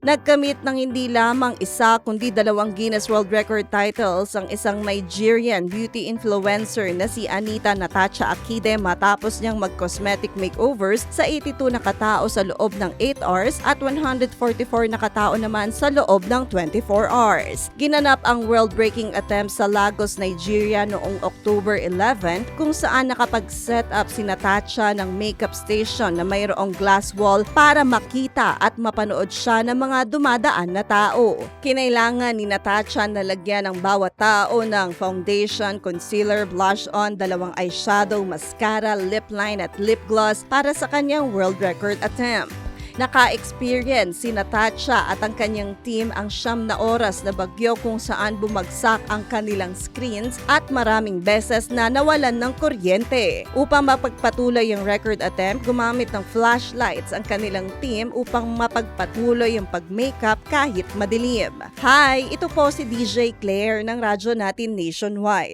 Nagkamit ng hindi lamang isa kundi 2 Guinness World Record titles ang isang Nigerian beauty influencer na si Anita Natasha Akide matapos niyang mag-cosmetic makeovers sa 82 na katao sa loob ng 8 hours at 144 na katao naman sa loob ng 24 hours. Ginanap ang world-breaking attempt sa Lagos, Nigeria noong October 11 kung saan nakapag-set up si Natasha ng makeup station na mayroong glass wall para makita at mapanood siya ng mga dumadaan na tao. Kinailangan ni Natasha na lagyan ng bawat tao ng foundation, concealer, blush on, 2 eyeshadow, mascara, lip line at lip gloss para sa kanyang world record attempt. Naka-experience si Natasha at ang kanyang team ang 9 na oras na bagyo kung saan bumagsak ang kanilang screens at maraming beses na nawalan ng kuryente. Upang mapagpatuloy ang record attempt, gumamit ng flashlights ang kanilang team upang mapagpatuloy ang pag-makeup kahit madilim. Hi! Ito po si DJ Claire ng radyo natin nationwide.